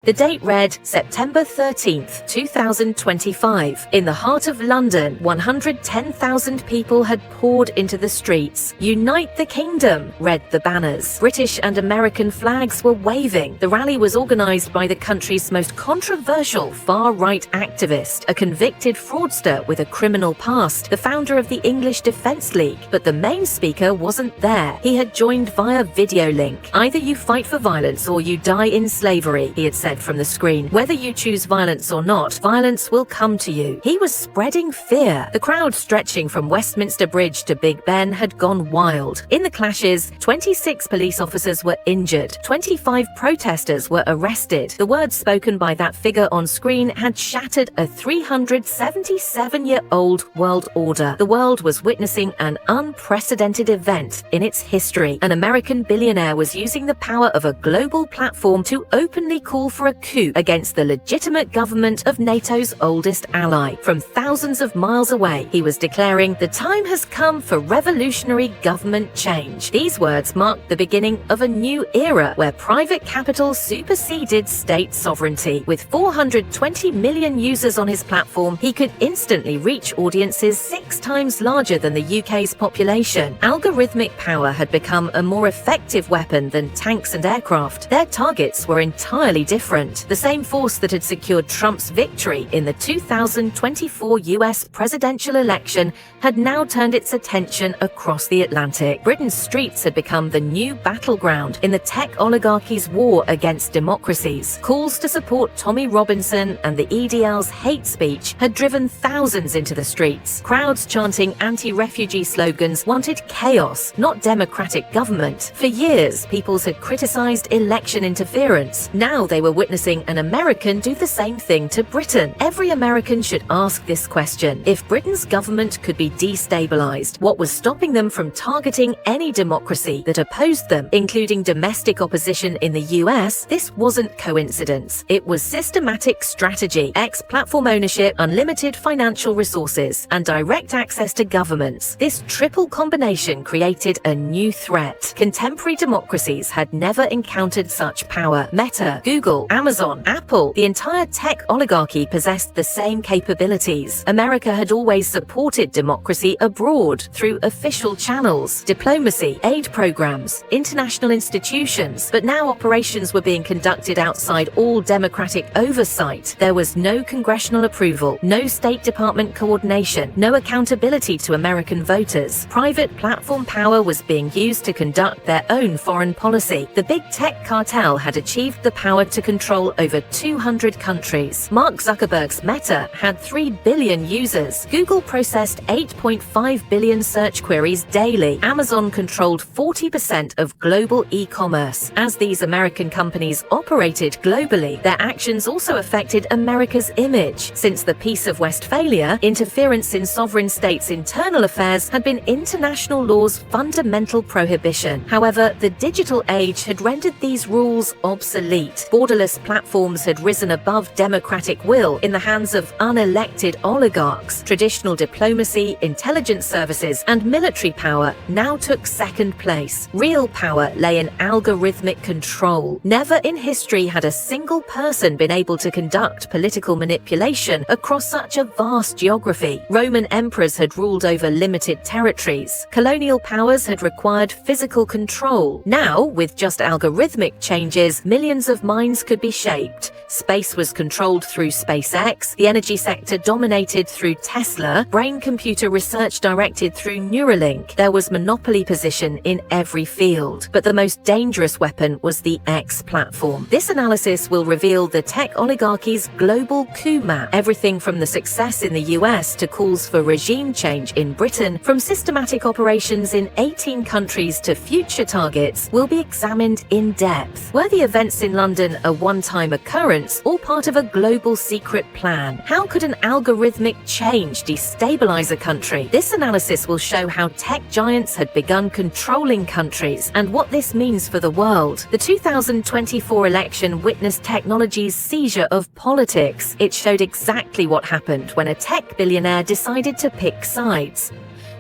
The date read September 13th, 2025. In the heart of London, 110,000 people had poured into the streets. "Unite the Kingdom," read the banners. British and American flags were waving. The rally was organised by the country's most controversial far-right activist, a convicted fraudster with a criminal past, the founder of the English Defence League. But the main speaker wasn't there. He had joined via video link. "Either you fight for violence or you die in slavery," he had said from the screen. "Whether you choose violence or not, violence will come to you." He was spreading fear. The crowd stretching from Westminster Bridge to Big Ben had gone wild. In the clashes, 26 police officers were injured. 25 protesters were arrested. The words spoken by that figure on screen had shattered a 377-year-old world order. The world was witnessing an unprecedented event in its history. An American billionaire was using the power of a global platform to openly call for a coup against the legitimate government of NATO's oldest ally. From thousands of miles away, he was declaring, "The time has come for revolutionary government change." These words marked the beginning of a new era where private capital superseded state sovereignty. With 420 million users on his platform, he could instantly reach audiences 6 times larger than the UK's population. Algorithmic power had become a more effective weapon than tanks and aircraft. Their targets were entirely different. The same force that had secured Trump's victory in the 2024 US presidential election had now turned its attention across the Atlantic. Britain's streets had become the new battleground in the tech oligarchy's war against democracies. Calls to support Tommy Robinson and the EDL's hate speech had driven thousands into the streets. Crowds chanting anti-refugee slogans wanted chaos, not democratic government. For years, peoples had criticized election interference. Now they were witnessing an American do the same thing to Britain. Every American should ask this question. If Britain's government could be destabilized, what was stopping them from targeting any democracy that opposed them, including domestic opposition in the US? This wasn't coincidence. It was systematic strategy, ex-platform ownership, unlimited financial resources, and direct access to governments. This triple combination created a new threat. Contemporary democracies had never encountered such power. Meta, Google, Amazon, Apple, the entire tech oligarchy possessed the same capabilities. America had always supported democracy abroad through official channels, diplomacy, aid programs, international institutions, but now operations were being conducted outside all democratic oversight. There was no congressional approval, no State Department coordination, no accountability to American voters. Private platform power was being used to conduct their own foreign policy. The big tech cartel had achieved the power to control over 200 countries. Mark Zuckerberg's Meta had 3 billion users. Google processed 8.5 billion search queries daily. Amazon controlled 40% of global e-commerce. As these American companies operated globally, their actions also affected America's image. Since the Peace of Westphalia, interference in sovereign states' internal affairs had been international law's fundamental prohibition. However, the digital age had rendered these rules obsolete. Borderless platforms had risen above democratic will in the hands of unelected oligarchs. Traditional diplomacy, intelligence services, and military power now took second place. Real power lay in algorithmic control. Never in history had a single person been able to conduct political manipulation across such a vast geography. Roman emperors had ruled over limited territories. Colonial powers had required physical control. Now, with just algorithmic changes, millions of minds could be shaped. Space was controlled through SpaceX, the energy sector dominated through Tesla, brain-computer research directed through Neuralink. There was monopoly position in every field. But the most dangerous weapon was the X platform. This analysis will reveal the tech oligarchy's global coup map. Everything from the success in the US to calls for regime change in Britain, from systematic operations in 18 countries to future targets, will be examined in depth. Were the events in London a one-time occurrence or part of a global secret plan? How could an algorithmic change destabilize a country? This analysis will show how tech giants had begun controlling countries and what this means for the world. The 2024 election witnessed technology's seizure of politics. It showed exactly what happened when a tech billionaire decided to pick sides.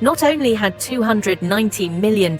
Not only had $290 million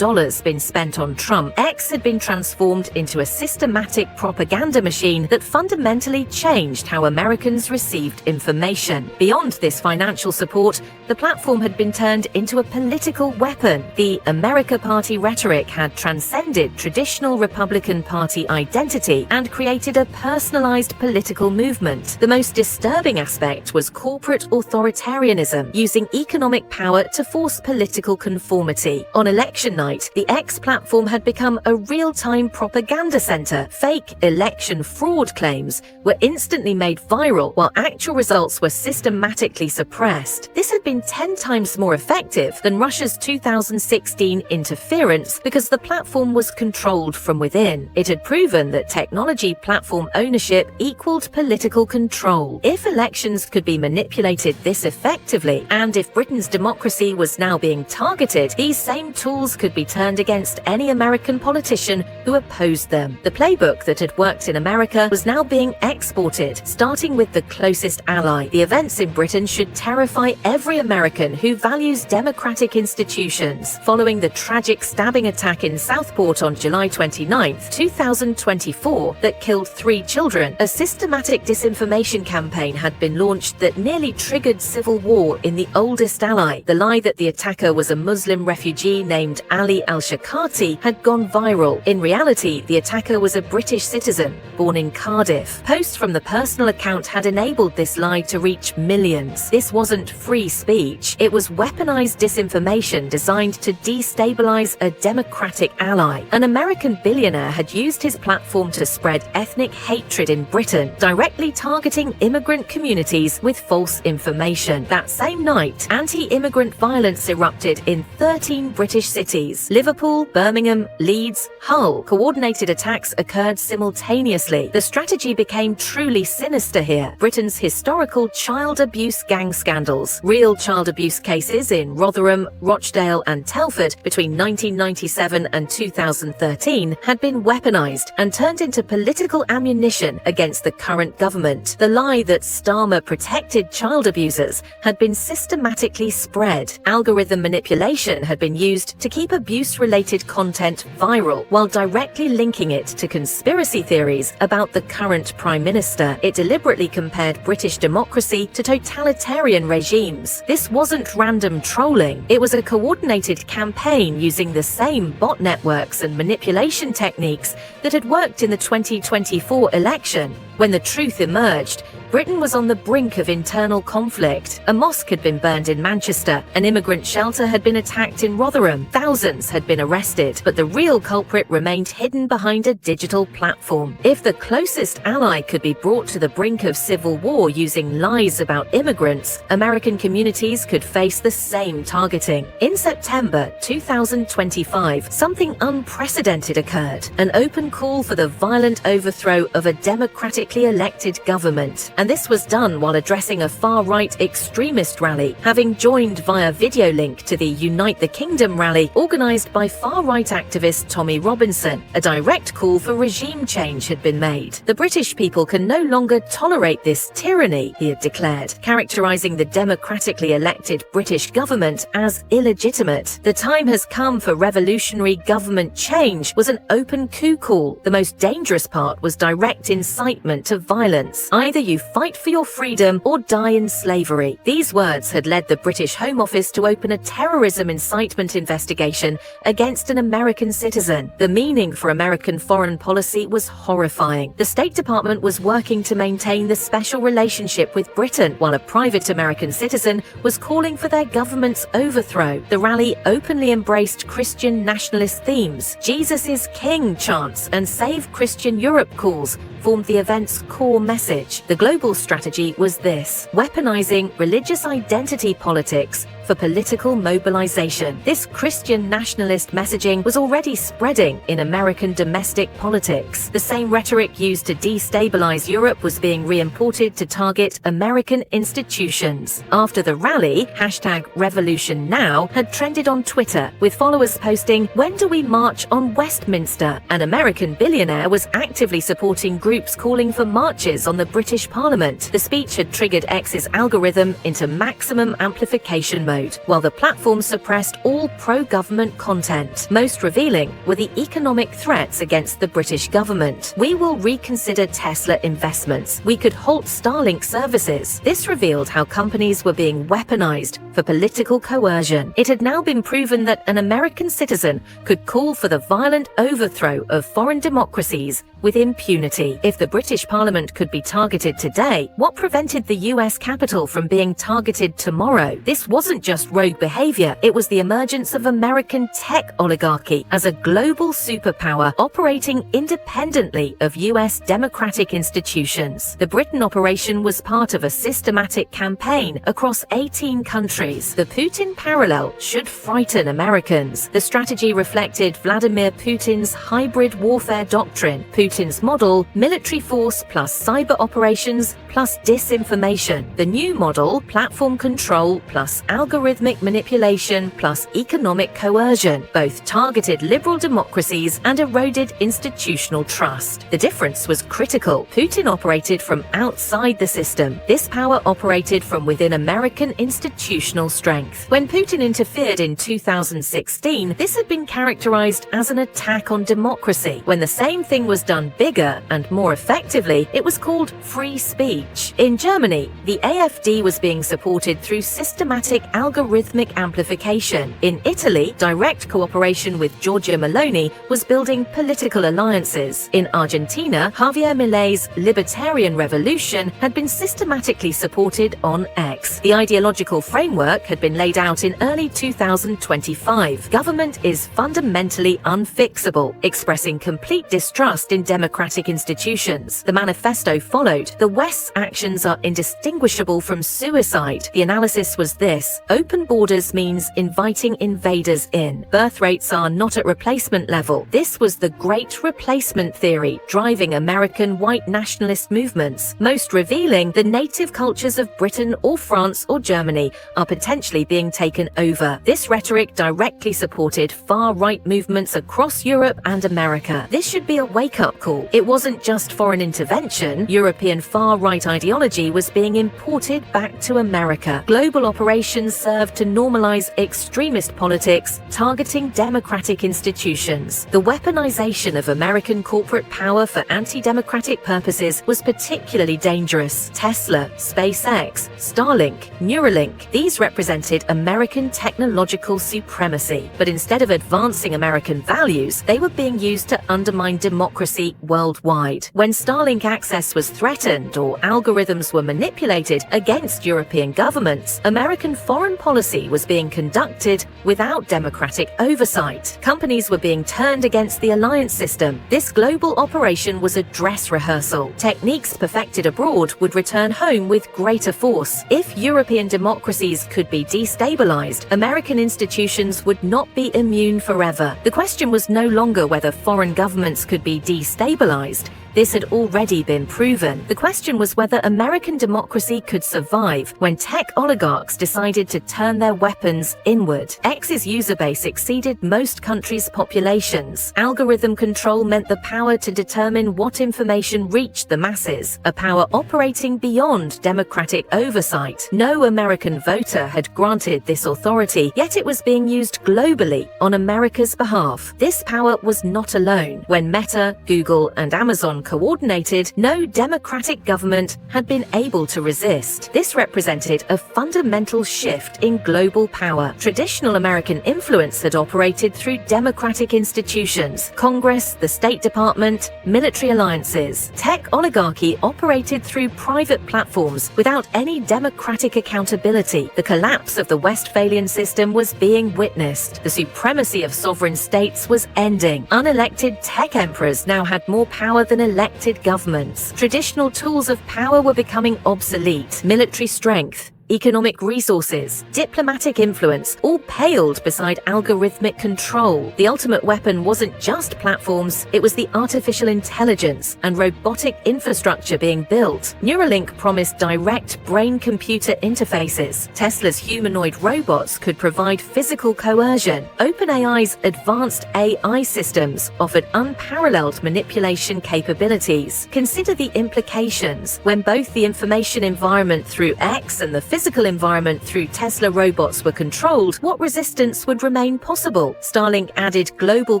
been spent on Trump, X had been transformed into a systematic propaganda machine that fundamentally changed how Americans received information. Beyond this financial support, the platform had been turned into a political weapon. The America Party rhetoric had transcended traditional Republican Party identity and created a personalized political movement. The most disturbing aspect was corporate authoritarianism, using economic power to force political conformity. On election night, the X platform had become a real-time propaganda center. Fake election fraud claims were instantly made viral, while actual results were systematically suppressed. This had been 10 times more effective than Russia's 2016 interference because the platform was controlled from within. It had proven that technology platform ownership equaled political control. If elections could be manipulated this effectively, and if Britain's democracy was now being targeted, these same tools could be turned against any American politician who opposed them. The playbook that had worked in America was now being exported, starting with the closest ally. The events in Britain should terrify every American who values democratic institutions. Following the tragic stabbing attack in Southport on July 29, 2024, that killed 3 children, a systematic disinformation campaign had been launched that nearly triggered civil war in the oldest ally. The lie that the attacker was a Muslim refugee named Ali Al-Shakati had gone viral. In reality, the attacker was a British citizen born in Cardiff. Posts from the personal account had enabled this lie to reach millions. This wasn't free speech. It was weaponized disinformation designed to destabilize a democratic ally. An American billionaire had used his platform to spread ethnic hatred in Britain, directly targeting immigrant communities with false information. That same night, anti-immigrant violence erupted in 13 British cities. Liverpool, Birmingham, Leeds, Hull. Coordinated attacks occurred simultaneously. The strategy became truly sinister here. Britain's historical child abuse gang scandals. Real child abuse cases in Rotherham, Rochdale and Telford between 1997 and 2013 had been weaponized and turned into political ammunition against the current government. The lie that Starmer protected child abusers had been systematically spread. Algorithm manipulation had been used to keep abuse-related content viral, while directly linking it to conspiracy theories about the current Prime Minister. It deliberately compared British democracy to totalitarian regimes. This wasn't random trolling. It was a coordinated campaign using the same bot networks and manipulation techniques that had worked in the 2024 election. When the truth emerged, Britain was on the brink of internal conflict. A mosque had been burned in Manchester, an immigrant shelter had been attacked in Rotherham, thousands had been arrested, but the real culprit remained hidden behind a digital platform. If the closest ally could be brought to the brink of civil war using lies about immigrants, American communities could face the same targeting. In September 2025, something unprecedented occurred, an open call for the violent overthrow of a democratically elected government. And this was done while addressing a far-right extremist rally, having joined via video link to the Unite the Kingdom rally organised by far-right activist Tommy Robinson. A direct call for regime change had been made. The British people can no longer tolerate this tyranny, he had declared, characterising the democratically elected British government as illegitimate. The time has come for revolutionary government change was an open coup call. The most dangerous part was direct incitement to violence. Either you fight for your freedom or die in slavery. These words had led the British Home Office to open a terrorism incitement investigation against an American citizen. The meaning for American foreign policy was horrifying. The State Department was working to maintain the special relationship with Britain, while a private American citizen was calling for their government's overthrow. The rally openly embraced Christian nationalist themes. Jesus is King chants and Save Christian Europe calls formed the event's core message. The global strategy was this: weaponizing religious identity politics for political mobilization. This Christian nationalist messaging was already spreading in American domestic politics. The same rhetoric used to destabilize Europe was being re-imported to target American institutions. After the rally, #RevolutionNow had trended on Twitter, with followers posting, "When do we march on Westminster?" An American billionaire was actively supporting groups calling for marches on the British Parliament. The speech had triggered X's algorithm into maximum amplification mode. mode, while the platform suppressed all pro-government content. Most revealing were the economic threats against the British government. We will reconsider Tesla investments. We could halt Starlink services. This revealed how companies were being weaponized for political coercion. It had now been proven that an American citizen could call for the violent overthrow of foreign democracies with impunity. If the British Parliament could be targeted today, what prevented the US Capitol from being targeted tomorrow? This wasn't just rogue behavior, it was the emergence of American tech oligarchy as a global superpower operating independently of US democratic institutions. The Britain operation was part of a systematic campaign across 18 countries. The Putin parallel should frighten Americans. The strategy reflected Vladimir Putin's hybrid warfare doctrine. Putin's model, military force plus cyber operations plus disinformation. The new model, platform control plus algorithmic manipulation plus economic coercion, both targeted liberal democracies and eroded institutional trust. The difference was critical. Putin operated from outside the system. This power operated from within American institutional strength. When Putin interfered in 2016, this had been characterized as an attack on democracy. When the same thing was done bigger and more effectively, it was called free speech. In Germany, the AfD was being supported through systematic algorithmic amplification. In Italy, direct cooperation with Giorgia Meloni was building political alliances. In Argentina, Javier Milei's libertarian revolution had been systematically supported on X. The ideological framework had been laid out in early 2025. Government is fundamentally unfixable, expressing complete distrust in democratic institutions. The manifesto followed. The West's actions are indistinguishable from suicide. The analysis was this: open borders means inviting invaders in. Birth rates are not at replacement level. This was the Great Replacement theory driving American white nationalist movements. Most revealing, the native cultures of Britain or France or Germany are potentially being taken over. This rhetoric directly supported far-right movements across Europe and America. This should be a wake-up call. It wasn't just foreign intervention. European far-right ideology was being imported back to America. Global operations served to normalize extremist politics, targeting democratic institutions. The weaponization of American corporate power for anti-democratic purposes was particularly dangerous. Tesla, SpaceX, Starlink, Neuralink, these represented American technological supremacy. But instead of advancing American values, they were being used to undermine democracy worldwide. When Starlink access was threatened or algorithms were manipulated against European governments, American foreign policy was being conducted without democratic oversight. Companies were being turned against the alliance system. This global operation was a dress rehearsal. Techniques perfected abroad would return home with greater force. If European democracies could be destabilized, American institutions would not be immune forever. The question was no longer whether foreign governments could be destabilized. This had already been proven. The question was whether American democracy could survive when tech oligarchs decided to turn their weapons inward. X's user base exceeded most countries' populations. Algorithm control meant the power to determine what information reached the masses, a power operating beyond democratic oversight. No American voter had granted this authority, yet it was being used globally on America's behalf. This power was not alone. When Meta, Google, and Amazon coordinated, no democratic government had been able to resist. This represented a fundamental shift in global power. Traditional American influence had operated through democratic institutions, Congress, the State Department, military alliances. Tech oligarchy operated through private platforms without any democratic accountability. The collapse of the Westphalian system was being witnessed. The supremacy of sovereign states was ending. Unelected tech emperors now had more power than elected governments. Traditional tools of power were becoming obsolete. Military strength, economic resources, diplomatic influence, all paled beside algorithmic control. The ultimate weapon wasn't just platforms, it was the artificial intelligence and robotic infrastructure being built. Neuralink promised direct brain-computer interfaces. Tesla's humanoid robots could provide physical coercion. OpenAI's advanced AI systems offered unparalleled manipulation capabilities. Consider the implications when both the information environment through X and the physical environment through Tesla robots were controlled, what resistance would remain possible? Starlink added global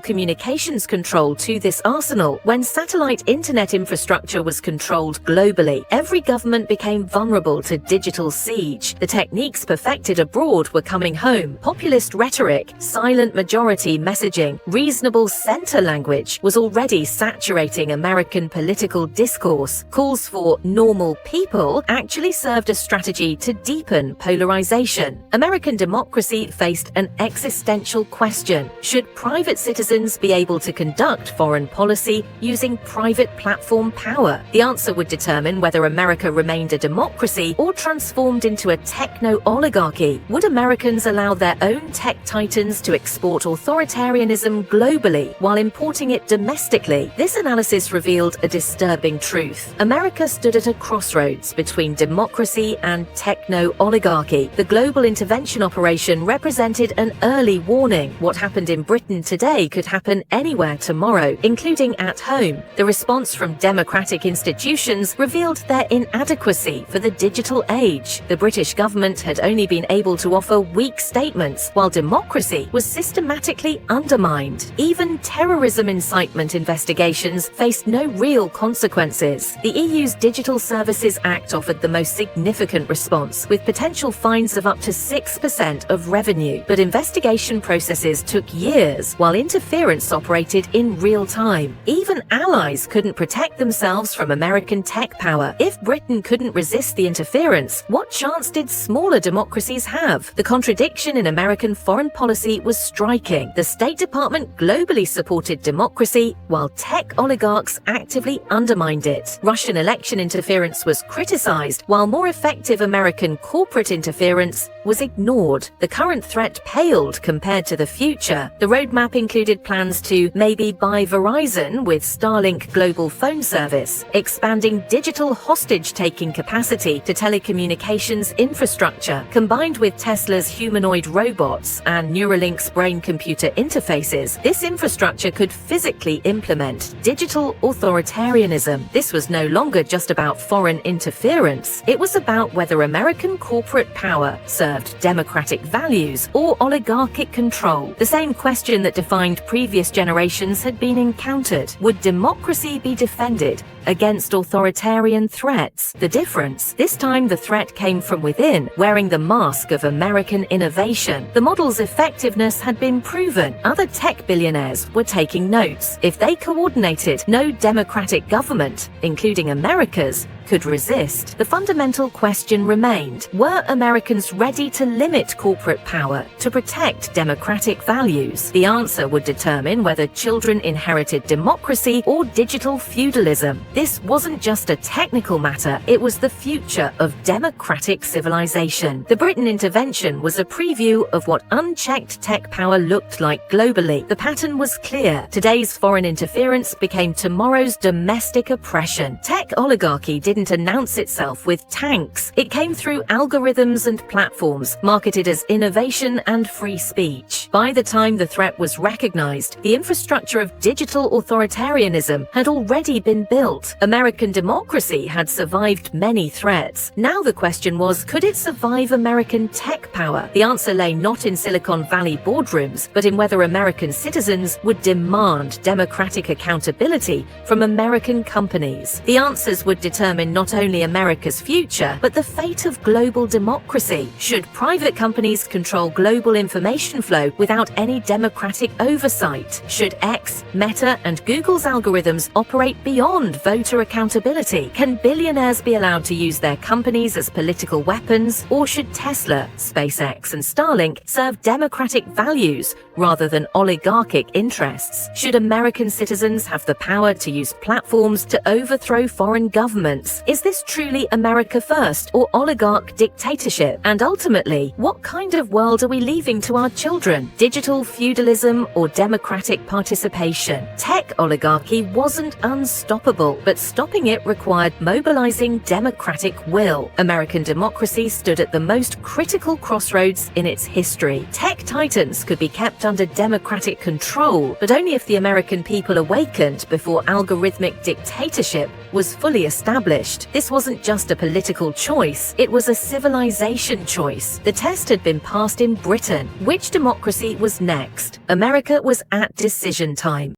communications control to this arsenal. When satellite internet infrastructure was controlled globally, every government became vulnerable to digital siege. The techniques perfected abroad were coming home. Populist rhetoric, silent majority messaging, reasonable center language was already saturating American political discourse. Calls for normal people actually served a strategy to deepen polarization. American democracy faced an existential question. Should private citizens be able to conduct foreign policy using private platform power? The answer would determine whether America remained a democracy or transformed into a techno-oligarchy. Would Americans allow their own tech titans to export authoritarianism globally while importing it domestically? This analysis revealed a disturbing truth. America stood at a crossroads between democracy and techno-oligarchy. The global intervention operation represented an early warning. What happened in Britain today could happen anywhere tomorrow, including at home. The response from democratic institutions revealed their inadequacy for the digital age. The British government had only been able to offer weak statements, while democracy was systematically undermined. Even terrorism incitement investigations faced no real consequences. The EU's Digital Services Act offered the most significant response, with potential fines of up to 6% of revenue. But investigation processes took years, while interference operated in real time. Even allies couldn't protect themselves from American tech power. If Britain couldn't resist the interference, what chance did smaller democracies have? The contradiction in American foreign policy was striking. The State Department globally supported democracy, while tech oligarchs actively undermined it. Russian election interference was criticized, while more effective American corporate interference was ignored. The current threat paled compared to the future. The roadmap included plans to maybe buy Verizon with Starlink global phone service, expanding digital hostage-taking capacity to telecommunications infrastructure. Combined with Tesla's humanoid robots and Neuralink's brain-computer interfaces, this infrastructure could physically implement digital authoritarianism. This was no longer just about foreign interference. It was about whether American corporate power served democratic values or oligarchic control. The same question that defined previous generations had been encountered. Would democracy be defended against authoritarian threats? The difference? This time the threat came from within, wearing the mask of American innovation. The model's effectiveness had been proven. Other tech billionaires were taking notes. If they coordinated, no democratic government, including America's, could resist. The fundamental question remained: were Americans ready to limit corporate power to protect democratic values? The answer would determine whether children inherited democracy or digital feudalism. This wasn't just a technical matter, it was the future of democratic civilization. The Britain intervention was a preview of what unchecked tech power looked like globally. The pattern was clear. Today's foreign interference became tomorrow's domestic oppression. Tech oligarchy didn't announce itself with tanks. It came through algorithms and platforms, marketed as innovation and free speech. By the time the threat was recognized, the infrastructure of digital authoritarianism had already been built. American democracy had survived many threats. Now the question was, could it survive American tech power? The answer lay not in Silicon Valley boardrooms, but in whether American citizens would demand democratic accountability from American companies. The answers would determine not only America's future, but the fate of global democracy. Should private companies control global information flow without any democratic oversight? Should X, Meta, and Google's algorithms operate beyond voter accountability? Can billionaires be allowed to use their companies as political weapons? Or should Tesla, SpaceX, and Starlink serve democratic values rather than oligarchic interests? Should American citizens have the power to use platforms to overthrow foreign governments? Is this truly America first or oligarch dictatorship? And ultimately, what kind of world are we leaving to our children? Digital feudalism or democratic participation? Tech oligarchy wasn't unstoppable. possible, but stopping it required mobilizing democratic will. American democracy stood at the most critical crossroads in its history. Tech titans could be kept under democratic control, but only if the American people awakened before algorithmic dictatorship was fully established. This wasn't just a political choice, it was a civilization choice. The test had been passed in Britain. Which democracy was next? America was at decision time.